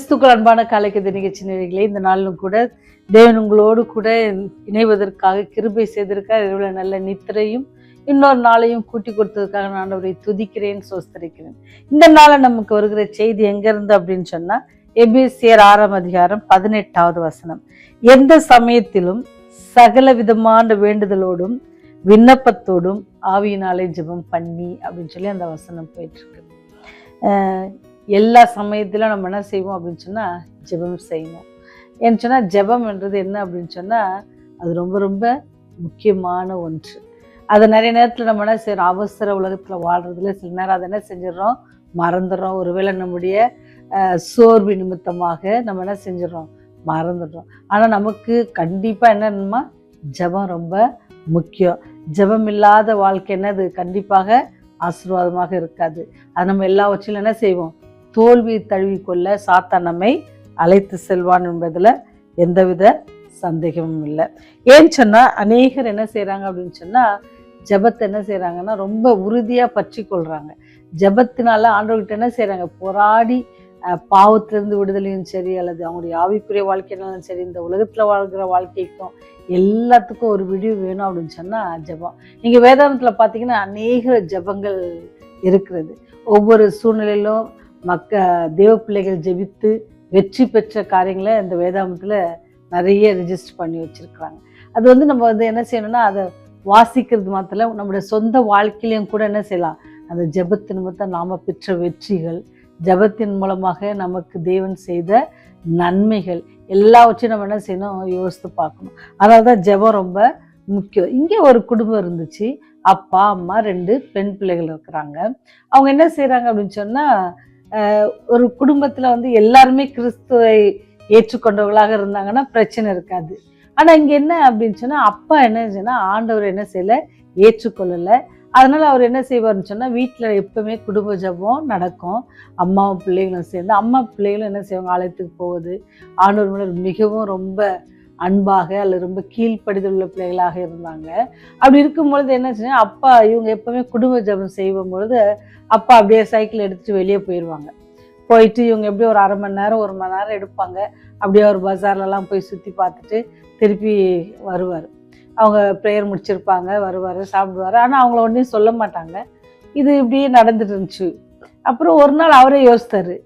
கிறிஸ்துக்கள் அன்பான காலைக்கதை நிகழ்ச்சி நேயர்களே, இந்த நாளிலும் கூட தேவன் உங்களோடு கூட இணைவதற்காக கிருபை செய்திருக்கார். இவ்வளவு நல்ல நித்திரையும் இன்னொரு நாளையும் கூட்டி கொடுத்ததுக்காக நான் அவரை துதிக்கிறேன், சோஸ்தரிக்கிறேன். இந்த நாளை நமக்கு வருகிற செய்தி எங்க இருந்து அப்படின்னு சொன்னா, எபேசியர் 6ஆம் அதிகாரம் 18வது வசனம். எந்த சமயத்திலும் சகல விதமான வேண்டுதலோடும் விண்ணப்பத்தோடும் ஆவியினாலே ஜெபம் பண்ணி அப்படின்னு சொல்லி அந்த வசனம் போயிட்டு இருக்கு. எல்லா சமயத்திலும் நம்ம என்ன செய்வோம் அப்படின்னு சொன்னா ஜெபம் செய்யணும். ஏன்னு சொன்னா ஜெபம் என்றது என்ன அப்படின்னு சொன்னா அது ரொம்ப ரொம்ப முக்கியமான ஒன்று. அதை நிறைய நேரத்தில் நம்ம என்ன செய்யறோம், அவசர உலகத்துல வாழ்றதுல சில நேரம் அதை என்ன செஞ்சிடறோம், மறந்துடுறோம். ஒருவேளை நம்முடைய சோர்வு நிமித்தமாக நம்ம என்ன செஞ்சிடறோம், மறந்துடுறோம். ஆனா நமக்கு கண்டிப்பா என்னன்னா ஜெபம் ரொம்ப முக்கியம். ஜெபம் இல்லாத வாழ்க்கை என்னது கண்டிப்பாக ஆசீர்வாதமாக இருக்காது. அது நம்ம எல்லாவற்றிலும் என்ன செய்வோம், தோல்வி தழுவிக்கொள்ள சாத்தான் நம்மை அழைத்து செல்வான் என்பதுல எந்தவித சந்தேகமும் இல்லை. ஏன்னு சொன்னா அநேகர் என்ன செய்யறாங்க அப்படின்னு சொன்னா ஜெபத்தை என்ன செய்யறாங்கன்னா ரொம்ப உறுதியா பற்றி கொள்றாங்க. ஜெபத்தினால ஆண்டவர்கிட்ட என்ன செய்யறாங்க, போராடி பாவத்திலிருந்து விடுதலையும் சரி அல்லது அவங்களுடைய ஆவிக்குரிய வாழ்க்கையினாலும் சரி, இந்த உலகத்துல வாழ்கிற வாழ்க்கைக்கும் எல்லாத்துக்கும் ஒரு விடிவு வேணும் அப்படின்னு சொன்னா ஜெபம். நீங்க வேதாந்தத்துல பாத்தீங்கன்னா அநேக ஜெபங்கள் இருக்கிறது. ஒவ்வொரு சூழ்நிலையிலும் தேவ பிள்ளைகள் ஜெபித்து வெற்றி பெற்ற காரியங்களை இந்த வேதாந்தத்துல நிறைய ரெஜிஸ்டர் பண்ணி வச்சிருக்கிறாங்க. அது நம்ம என்ன செய்யணும்னா அதை வாசிக்கிறது மாத்திரம் நம்முடைய சொந்த வாழ்க்கையிலையும் கூட என்ன செய்யலாம், அந்த ஜெபத்தின் நிமித்தம் நாம பெற்ற வெற்றிகள், ஜெபத்தின் மூலமாக நமக்கு தேவன் செய்த நன்மைகள் எல்லாவற்றையும் நம்ம என்ன செய்யணும், யோசித்து பார்க்கணும். அதனால்தான் ஜெபம் ரொம்ப முக்கியம். இங்கே ஒரு குடும்பம் இருந்துச்சு, அப்பா அம்மா 2 பெண் பிள்ளைகள் இருக்கிறாங்க. அவங்க என்ன செய்யறாங்க அப்படின்னு சொன்னா ஒரு குடும்பத்துல எல்லாருமே கிறிஸ்துவை ஏற்றுக்கொண்டவர்களாக இருந்தாங்கன்னா பிரச்சனை இருக்காது. ஆனா இங்க என்ன அப்படின்னு சொன்னா அப்பா என்ன சொன்னா ஆண்டவர் என்ன செய்யல, ஏற்றுக்கொள்ளல. அதனால அவர் என்ன செய்வார்னு சொன்னா வீட்டுல எப்பவுமே குடும்ப ஜெபம் நடக்கும். அம்மாவும் பிள்ளைகளும் சேர்ந்து, அம்மா பிள்ளைகளும் என்ன செய்வாங்க, ஆலயத்துக்கு போகுது. ஆண்டவர் மேல மிகவும் ரொம்ப அன்பாக அல்லது ரொம்ப கீழ்ப்படிதல் உள்ள பிள்ளைகளாக இருந்தாங்க. அப்படி இருக்கும் பொழுது என்ன சொன்னா அப்பா இவங்க எப்பவுமே குடும்ப ஜெபம் செய்யும் பொழுது அப்பா அப்படியே சைக்கிள் எடுத்துட்டு வெளியே போயிடுவாங்க. போயிட்டு இவங்க எப்படியும் ஒரு 1/2 மணி நேரம் 1 மணி நேரம் எடுப்பாங்க. அப்படியே ஒரு பஜார்லலாம் போய் சுற்றி பார்த்துட்டு திருப்பி வருவார். அவங்க ப்ரேயர் முடிச்சிருப்பாங்க, வருவார், சாப்பிடுவார். ஆனால் அவங்கள ஒன்றையும் சொல்ல மாட்டாங்க. இது இப்படியே நடந்துட்டு இருந்துச்சு. அப்புறம் ஒரு நாள் அவரே யோசித்தாரு,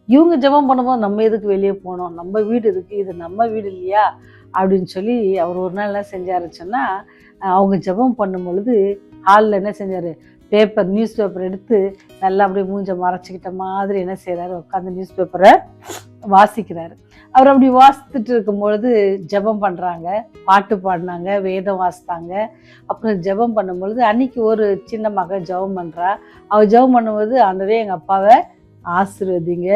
இவங்க ஜெபம் பண்ணும்போது நம்ம எதுக்கு வெளியே போனோம், நம்ம வீடு இருக்கு, இது நம்ம வீடு இல்லையா அப்படின்னு சொல்லி அவர் ஒரு நாள் என்ன செஞ்சாருன்னு சொன்னால் அவங்க ஜெபம் பண்ணும் பொழுது ஹாலில் என்ன செஞ்சார், நியூஸ் பேப்பர் எடுத்து நல்லா அப்படியே மூஞ்ச மறைச்சிக்கிட்ட மாதிரி என்ன செய்கிறாரு, உட்காந்து நியூஸ் பேப்பரை வாசிக்கிறாரு. அவர் அப்படி வாசித்துட்டு இருக்கும் பொழுது ஜெபம் பண்ணுறாங்க, பாட்டு பாடினாங்க, வேதம் வாசித்தாங்க. அப்புறம் ஜெபம் பண்ணும் பொழுது அன்னைக்கு ஒரு சின்ன மகள் ஜெபம் பண்ணுறா. அவள் ஜெபம் பண்ணும்போது ஆண்டவரே எங்கள் அப்பாவை ஆசீர்வதிங்க,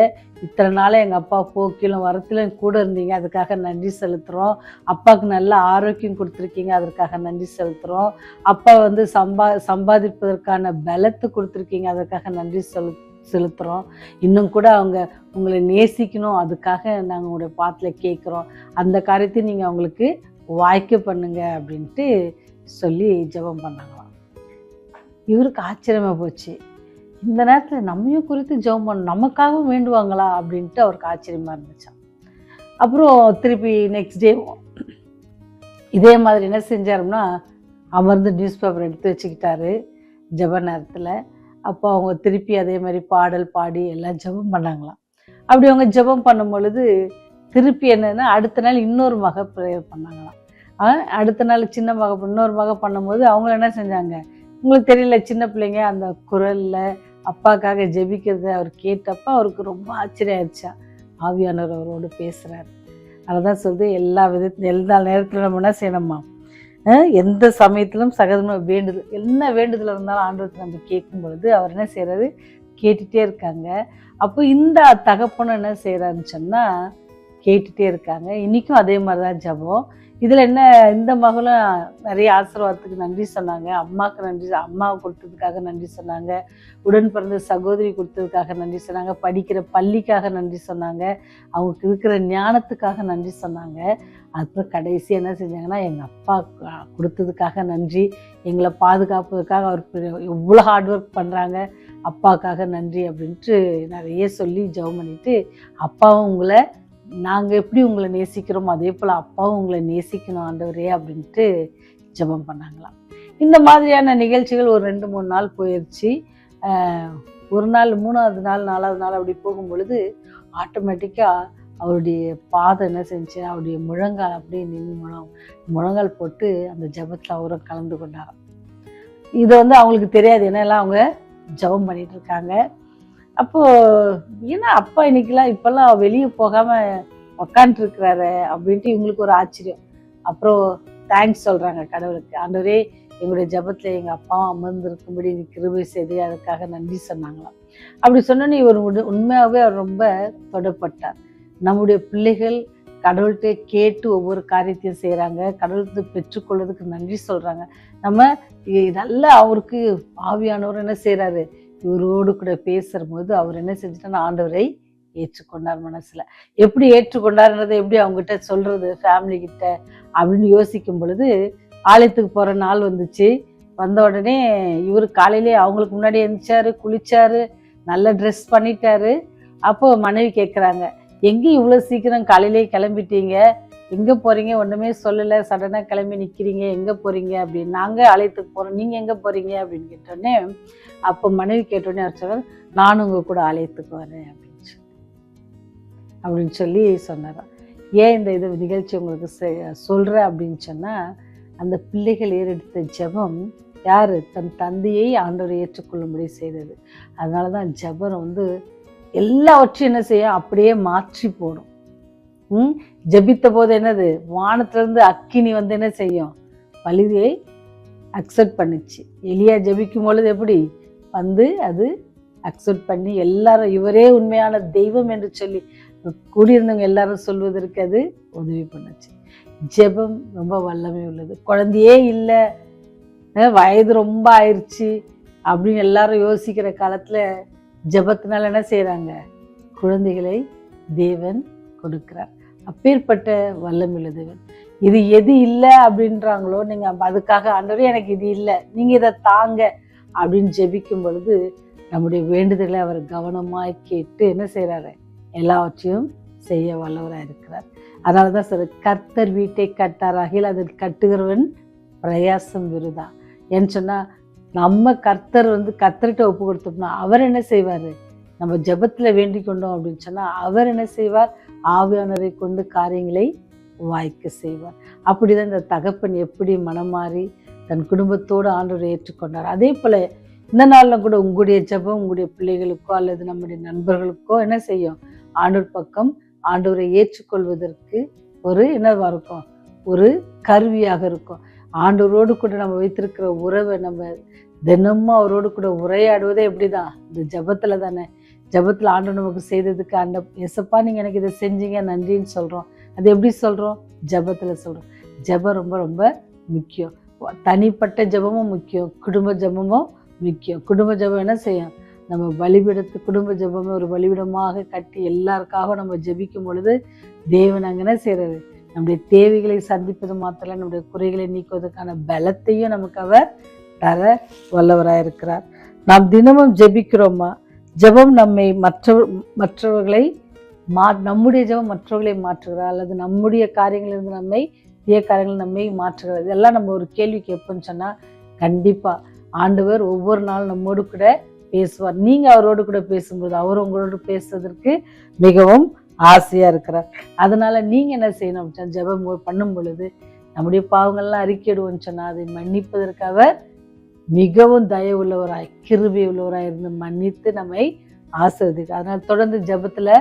இத்தனை நாளே எங்கள் அப்பா போக்கிலும் வரத்திலும் கூட இருந்தீங்க, அதுக்காக நன்றி செலுத்துகிறோம். அப்பாவுக்கு நல்ல ஆரோக்கியம் கொடுத்துருக்கீங்க, அதற்காக நன்றி செலுத்துகிறோம். அப்பா சம்பாதிப்பதற்கான பலத்தை கொடுத்துருக்கீங்க, அதற்காக நன்றி செலுத்துகிறோம். இன்னும் கூட அவங்க உங்களை நேசிக்கணும், அதுக்காக நாங்கள் உங்களுடைய பாத்தில் கேட்குறோம். அந்த காரியத்தை நீங்கள் அவங்களுக்கு வாய்க்க பண்ணுங்க அப்படின்ட்டு சொல்லி ஜெபம் பண்ணாங்களாம். இவருக்கு ஆச்சரியமாக போச்சு. இந்த நேரத்தில் நம்மையும் குறித்து ஜெபம் பண்ணணும், நமக்காகவும் வேண்டுவாங்களா அப்படின்ட்டு அவருக்கு ஆச்சரியமாக இருந்துச்சான். அப்புறம் திருப்பி நெக்ஸ்ட் டே இதே மாதிரி என்ன செஞ்சாருன்னா அமர்ந்து நியூஸ் பேப்பர் எடுத்து வச்சுக்கிட்டாரு ஜெப நேரத்தில். அப்போ அவங்க திருப்பி அதே மாதிரி பாடல் பாடி எல்லாம் ஜெபம் பண்ணாங்களாம். அப்படி அவங்க ஜெபம் பண்ணும் பொழுது திருப்பி என்னன்னா அடுத்த நாள் இன்னொரு மக ப்ரேயர் பண்ணாங்களாம். அடுத்த நாள் சின்ன மக இன்னொரு மக பண்ணும்போது அவங்க என்ன செஞ்சாங்க, உங்களுக்கு தெரியல, சின்ன பிள்ளைங்க அந்த குரல்ல அப்பாக்காக ஜெபிக்கிறத அவர் கேட்டப்ப அவருக்கு ரொம்ப ஆச்சரியம் ஆயிடுச்சா. ஆவியானவர் அவரோடு பேசுறாரு. அததான் சொல்லுது, எல்லா நேரத்துல நம்ம என்ன செய்யணுமா, எந்த சமயத்திலும் சகஜமா வேண்டுதல், என்ன வேண்டுதல் இருந்தாலும் ஆண்டவருக்கு நம்ம கேட்கும் பொழுது அவர் என்ன செய்யறாரு, கேட்டுட்டே இருக்காங்க. அப்போ இந்த தகப்பனும் என்ன செய்யறாருன்னு சொன்னா கேட்டுட்டே இருக்காங்க. இன்னைக்கும் அதே மாதிரிதான் ஜெபம். இதில் என்ன, இந்த மகளும் நிறைய ஆசீர்வாதத்துக்கு நன்றி சொன்னாங்க, அம்மாவுக்கு நன்றி, அம்மாவை கொடுத்ததுக்காக நன்றி சொன்னாங்க, உடன் பிறந்த சகோதரி கொடுத்ததுக்காக நன்றி சொன்னாங்க, படிக்கிற பள்ளிக்காக நன்றி சொன்னாங்க, அவங்களுக்கு இருக்கிற ஞானத்துக்காக நன்றி சொன்னாங்க. அப்புறம் கடைசி என்ன செஞ்சாங்கன்னா, எங்கள் அப்பா கொடுத்ததுக்காக நன்றி, எங்களை பாதுகாப்பதற்காக அவர் எவ்வளோ ஹார்ட் ஒர்க் பண்ணுறாங்க, அப்பாவுக்காக நன்றி அப்படின்ட்டு நிறைய சொல்லி ஜெபம் பண்ணிவிட்டு, அப்பாவும் உங்களை நாங்கள் எப்படி உங்களை நேசிக்கிறோமோ அதே போல் அப்பாவும் உங்களை நேசிக்கணும் ஆண்டவரே அப்படின்ட்டு ஜெபம் பண்ணாங்களாம். இந்த மாதிரியான நிகழ்ச்சிகள் ஒரு 2-3 நாள் போயிடுச்சு. ஒரு நாள் 3வது நாள் 4வது நாள் அப்படி போகும் பொழுது ஆட்டோமேட்டிக்காக அவருடைய பாதம் என்ன செஞ்சு, அவருடைய முழங்கால் அப்படியே நின்று முழங்கால் போட்டு அந்த ஜெபத்தில் அவரும் கலந்து கொண்டாராம். இது அவங்களுக்கு தெரியாது, ஏன்னா அவங்க ஜெபம் பண்ணிட்டு இருக்காங்க. அப்போது ஏன்னா அப்பா இன்னைக்கெல்லாம் இப்போல்லாம் வெளியே போகாமல் உக்காண்ட்ருக்கிறாரு அப்படின்ட்டு இவங்களுக்கு ஒரு ஆச்சரியம். அப்புறம் தேங்க்ஸ் சொல்கிறாங்க கடவுளுக்கு, ஆண்டவரே எங்களுடைய ஜெபத்தில் எங்கள் அப்பாவும் அமர்ந்திருக்கும்படி நீ கிருபை செய்து அதுக்காக நன்றி சொன்னாங்களாம். அப்படி சொன்னோன்னே இவர் உண்மையாகவே அவர் ரொம்ப தொடப்பட்டார். நம்முடைய பிள்ளைகள் கடவுள்கிட்ட கேட்டு ஒவ்வொரு காரியத்தையும் செய்கிறாங்க, கடவுள்கிட்ட பெற்றுக்கொள்வதுக்கு நன்றி சொல்கிறாங்க. நம்ம நல்லா அவருக்கு ஆவியானவர் என்ன செய்கிறாரு, இவரோடு கூட பேசுகிற போது அவர் என்ன செஞ்சுட்டாருன்னா ஆண்டவரை ஏற்றுக்கொண்டார். மனசில் எப்படி ஏற்றுக்கொண்டார்ன்றதை எப்படி அவங்ககிட்ட சொல்கிறது ஃபேமிலி கிட்ட அப்படின்னு யோசிக்கும் பொழுது, ஆலயத்துக்கு போகிற நாள் வந்துச்சு. வந்த உடனே இவர் காலையிலே அவங்களுக்கு முன்னாடி எழுந்திரிச்சாரு, குளிச்சாரு, நல்ல ட்ரெஸ் பண்ணிட்டாரு. அப்போது மனைவி கேட்குறாங்க, எங்கேயும் இவ்வளோ சீக்கிரம் காலையிலே கிளம்பிட்டீங்க, எங்கே போகிறீங்க, ஒன்றுமே சொல்லலை, சடனாக கிளம்பி நிற்கிறீங்க, எங்கே போகிறீங்க அப்படின்னு. நாங்கள் ஆலயத்துக்கு போகிறோம், நீங்கள் எங்கே போகிறீங்க அப்படின்னு கேட்டோடனே, அப்போ மனைவி கேட்டோடனே அவர் சொன்னார், நானும் உங்கள் கூட ஆலயத்துக்கு வரேன் அப்படின்னு சொல்லி சொன்னாராம். ஏன் இந்த இது நிகழ்ச்சி உங்களுக்கு சொல்கிறேன் அப்படின்னு சொன்னால், அந்த பிள்ளைகள் ஏறெடுத்த ஜெபம் யார், தன் தந்தையை ஆண்டவரை ஏற்றுக்கொள்ளும்படி செய்தது. அதனால தான் ஜெபம் எல்லாவற்றையும் என்ன செய்யும், அப்படியே மாற்றி போடும். ஜெபித்த போது என்னது, வானத்திலிருந்து அக்கினி என்ன செய்யும், பலியை அக்செப்ட் பண்ணிச்சு. எலியா ஜெபிக்கும் பொழுது எப்படி அது அக்செப்ட் பண்ணி எல்லாரும் இவரே உண்மையான தெய்வம் என்று சொல்லி கூடியிருந்தவங்க எல்லாரும் சொல்வதற்கு அது உதவி பண்ணுச்சு. ஜெபம் ரொம்ப வல்லமை உள்ளது. குழந்தையே இல்லை, வயது ரொம்ப ஆயிடுச்சு அப்படின்னு எல்லாரும் யோசிக்கிற காலத்தில் ஜெபத்தினால என்ன செய்கிறாங்க, குழந்தைகளை தேவன் கொடுக்கிறார். அப்பேற்பட்ட வல்லமையுள்ள தேவன். இது எது இல்லை அப்படின்றாங்களோ நீங்கள் அதுக்காக ஆண்டவரே எனக்கு இது இல்லை, நீங்கள் இதை தாங்க அப்படின்னு ஜெபிக்கும் பொழுது நம்முடைய வேண்டுதலை அவர் கவனமாய் கேட்டு என்ன செய்கிறாரு, எல்லாவற்றையும் செய்ய வல்லவராக இருக்கிறார். அதனால தான் சார், கர்த்தர் வீட்டை கட்டாராகில் அதில் கட்டுகிறவன் பிரயாசம் விருதா. ஏன்னு சொன்னால் நம்ம கர்த்தர் கர்த்தர்கிட்ட ஒப்பு கொடுத்தோம்னா அவர் என்ன செய்வார், நம்ம ஜெபத்தில் வேண்டிக் கொண்டோம் அப்படின்னு சொன்னால் அவர் என்ன செய்வார், ஆவியானவரை கொண்டு காரியங்களை வாய்க்க செய்வார். அப்படிதான் இந்த தகப்பன் எப்படி மனமாறி தன் குடும்பத்தோடு ஆண்டவரை ஏற்றுக்கொண்டார். அதே போல் இந்த நாளில் கூட உங்களுடைய ஜெபம் உங்களுடைய பிள்ளைகளுக்கோ அல்லது நம்முடைய நண்பர்களுக்கோ என்ன செய்யும், ஆண்டவர் பக்கம் ஆண்டவரை ஏற்றுக்கொள்வதற்கு ஒரு என்னவா இருக்கும், ஒரு கருவியாக இருக்கும். ஆண்டவரோடு கூட நம்ம வைத்திருக்கிற உறவை நம்ம தினமும் அவரோடு கூட உரையாடுவதே எப்படிதான், இந்த ஜெபத்தில் தானே. ஜெபத்தில் ஆண்டவர் நமக்கு செய்ததுக்கு அந்த எசப்பா நீங்கள் எனக்கு இதை செஞ்சீங்க நன்றின்னு சொல்கிறோம். அது எப்படி சொல்கிறோம், ஜெபத்தில் சொல்கிறோம். ஜெபம் ரொம்ப ரொம்ப முக்கியம். தனிப்பட்ட ஜெபமும் முக்கியம், குடும்ப ஜெபமும் முக்கியம். குடும்ப ஜெபம் என்ன செய்யும், நம்ம பலிபீடத்து குடும்ப ஜெபமே ஒரு பலிபீடமாக கட்டி எல்லாருக்காக நம்ம ஜெபிக்கும் பொழுது தேவன் அங்கே என்ன செய்கிறாரு, நம்முடைய தேவைகளை சந்திப்பது மாத்திரம் நம்முடைய குறைகளை நீக்குவதற்கான பலத்தையும் நமக்கு அவர் தர வல்லவராக இருக்கிறார். நாம் தினமும் ஜெபிக்கிறோமா, ஜெபம் நம்மை மற்றவர்களை நம்முடைய ஜெபம் மற்றவர்களை மாற்றுகிறா அல்லது நம்முடைய காரியங்களிலிருந்து நம்மை தீய காரியங்கள் நம்மை மாற்றுகிறது. இதெல்லாம் நம்ம ஒரு கேள்வி கேட்போம்னு சொன்னால் கண்டிப்பாக ஆண்டவர் ஒவ்வொரு நாளும் நம்மோடு கூட பேசுவார். நீங்கள் அவரோடு கூட பேசும்போது அவர் உங்களோடு பேசுவதற்கு மிகவும் ஆசையாக இருக்கிறார். அதனால் நீங்கள் என்ன செய்யணும் அப்படின்னா, ஜெபம் பண்ணும் பொழுது நம்முடைய பாவங்கள்லாம் அறிக்கையிடுவோம்னு சொன்னால் அதை மன்னிப்பதற்கு அவர் மிகவும் தயவு உள்ளவராய் கிருபை உள்ளவராய் இருந்து மன்னித்து நம்மை ஆசீர்வதிக்கிறார். அதனால் தொடர்ந்து ஜெபத்தில்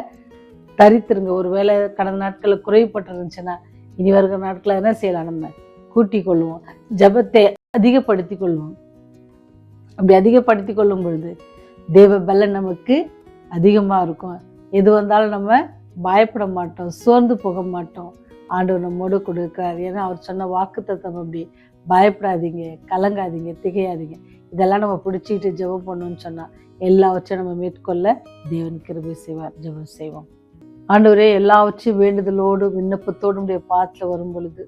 தரித்திருங்க. ஒரு வேளை கடந்த நாட்களில் குறைவுபட்டு இருந்துச்சுன்னா இனி வருகிற நாட்களில் என்ன செய்யலாம், நம்ம கூட்டி கொள்வோம், ஜெபத்தை அதிகப்படுத்தி கொள்வோம். அப்படி அதிகப்படுத்தி கொள்ளும் பொழுது தேவ பலன் நமக்கு அதிகமாக இருக்கும். எது வந்தாலும் நம்ம பயப்பட மாட்டோம், சோர்ந்து போக மாட்டோம். ஆண்டவர் நம்மோடு கொடுக்கிறார். ஏன்னா அவர் சொன்ன வாக்குத்தத்தம் அப்படி. பயப்படாதீங்க, கலங்காதீங்க, திகையாதீங்க. இதெல்லாம் நம்ம பிடிச்சிக்கிட்டு ஜெபம் பண்ணணும்னு சொன்னா எல்லாவற்றையும் நம்ம மேற்கொள்ள தேவன் கிருபை செய்வார். ஜெபம் செய்வோம். ஆண்டவரே, எல்லாவற்றையும் வேண்டுதலோடு விண்ணப்பத்தோடு உடைய பாத்துல வரும் பொழுது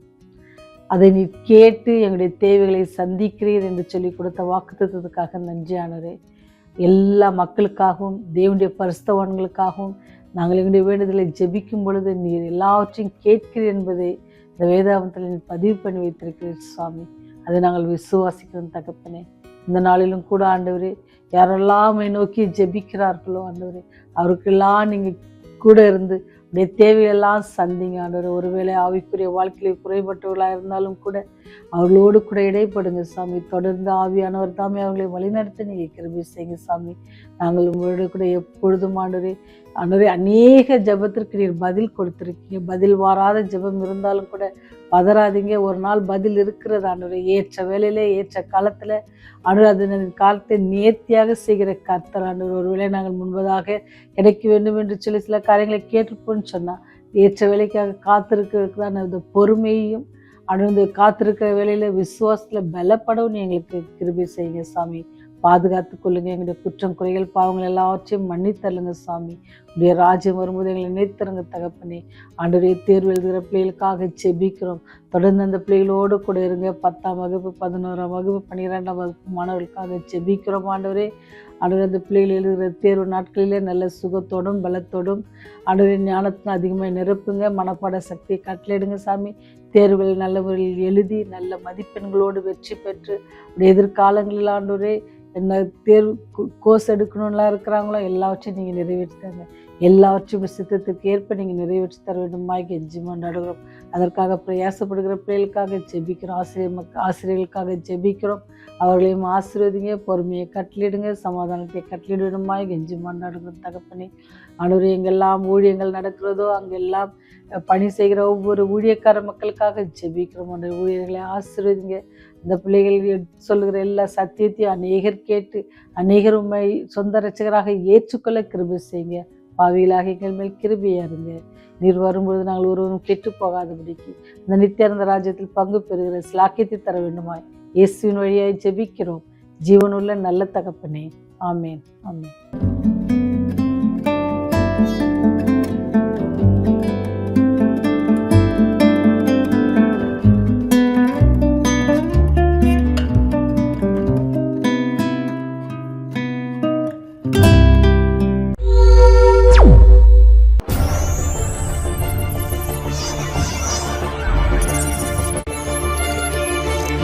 அதை நீ கேட்டு எங்களுடைய தேவைகளை சந்திக்கிறீர் என்று சொல்லி கொடுத்த வாக்குத்தத்தத்துக்காக நன்றி ஆண்டவரே. எல்லா மக்களுக்காகவும் தேவனுடைய பரிசுத்தவான்களுக்காகவும் நாங்கள் எங்களுடைய வேண்டுதலை ஜெபிக்கும் பொழுது நீர் எல்லாவற்றையும் கேட்கிறீர் என்பதை இந்த வேதாகமத்தில் நீ பதிவு பண்ணி வைத்திருக்கிறீர் சுவாமி. அதை நாங்கள் விசுவாசிக்கிறோம் தகப்பனே. இந்த நாளிலும் கூட ஆண்டவரே, யாரெல்லாம் நோக்கி ஜெபிக்கிறார்களோ ஆண்டவரே, அவருக்கெல்லாம் நீங்கள் கூட இருந்து உடைய தேவையெல்லாம் சந்திங்க ஆண்டவரே. ஒருவேளை ஆவிக்குரிய வாழ்க்கையில குறைபட்டவர்களாக இருந்தாலும் கூட அவர்களோடு கூட இடைப்படுங்க சாமி. தொடர்ந்து ஆவியானவர் தாமே அவர்களை வழிநடத்த நீங்கள் கிருபை செய்யுங்க சாமி. நாங்கள் உங்களோட கூட எப்பொழுதும் ஆண்டவரே அநேக ஜெபத்திற்கு நீர் பதில் கொடுத்துருக்கீங்க. பதில் வாராத ஜெபம் இருந்தாலும் கூட பதறாதீங்க. ஒரு நாள் பதில் இருக்கிறது ஆண்டவரே. ஏற்ற வேலையில ஏற்ற காலத்துல ஆண்டவர் அதன் காலத்தை நேர்த்தியாக செய்கிற கர்த்தர் ஆண்டவர். ஒருவேளை நாங்கள் முன்பதாக கிடைக்க வேண்டும் என்று சொல்லி சில காரியங்களை கேட்டுப்போன்னு சொன்னா ஏற்ற வேலைக்காக காத்திருக்கிறதுக்கு அந்த பொறுமையையும் ஆண்டவர் காத்திருக்கிற வேலையில விசுவாசத்துல பலப்படவும் எங்களுக்கு கிருபை செய்யுங்க சாமி. பாதுகாத்து கொள்ளுங்க. எங்களுடைய குற்றம் குறைகள் பாவங்கள் எல்லாவற்றையும் மன்னித்தள்ளுங்க சாமி. உடைய ராஜ்யம் வரும்போது எங்களை நினைத்தருங்க தகப்பனே. ஆண்டவரே, தேர்வு எழுதுகிற பிள்ளைகளுக்காக ஜெபிக்கிறோம். தொடர்ந்து அந்த பிள்ளைகளோடு கூட இருங்க. 10ஆம் வகுப்பு 11ஆம் வகுப்பு 12ஆம் வகுப்பு மாணவர்களுக்காக ஜெபிக்கிறோம் ஆண்டவரே. ஆண்டவரே, அந்த பிள்ளைகள் எழுதுகிற தேர்வு நாட்களிலே நல்ல சுகத்தோடும் பலத்தோடும் ஆண்டவரே ஞானத்தின் அதிகமாக நிரப்புங்க. மனப்பாட சக்தியை கட்டளையிடுங்க சாமி. தேர்வுகள் நல்ல முறையில் எழுதி நல்ல மதிப்பெண்களோடு வெற்றி பெற்று எதிர்காலங்களில் ஆண்டவரே என்ன தேர்வு கோர்ஸ் எடுக்கணும்லாம் இருக்கிறாங்களோ எல்லாவற்றையும் நீங்கள் நிறைவேற்றித்தாங்க. எல்லாவற்றையும் சித்தத்துக்கு ஏற்ப நீங்கள் நிறைவேற்றி தர வேண்டுமா கெஞ்சி கொண்டாடுகிறோம். அதற்காக பிரயாசப்படுகிற பிள்ளைகளுக்காக ஜெபிக்கிறோம். ஆசிரியர்களுக்காக ஜெபிக்கிறோம். அவர்களையும் ஆசீர்வதிங்க. பொறுமையை கட்டளிடுங்க. சமாதானத்தை கட்டளிட வேண்டுமா கெஞ்சி கொண்டாடுகிறோம் தகப்பனே. ஆண்டவரே, எங்கெல்லாம் ஊழியங்கள் நடக்கிறதோ அங்கெல்லாம் பணி செய்கிற ஒவ்வொரு ஊழியக்கார மக்களுக்காக ஜெபிக்கிறோம். அந்த ஊழியர்களை ஆசீர்வதிங்க. இந்த பிள்ளைகள் சொல்லுகிற எல்லா சத்தியத்தையும் அநேகர் கேட்டு அநேகர் உண்மை சொந்த ரட்சகராக ஏற்றுக்கொள்ள கிருபை செய்யுங்க. பாவிகளாக எங்கள் மேல் கிருபையா இருங்க. நீர் வரும்பொழுது நாங்கள் ஒருவரும் கெட்டு போகாதபடிக்கு இந்த நித்தியானந்த ராஜ்யத்தில் பங்கு பெறுகிற சிலாக்கியத்தை தர வேண்டுமாய் இயேசுவின் வழியாய் ஜெபிக்கிறோம் ஜீவனுள்ள நல்ல தகப்பனே. ஆமேன், ஆமேன்.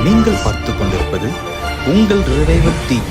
நீங்கள் பார்த்துக் கொண்டிருப்பது உங்கள் ரிவைவர் டிவி.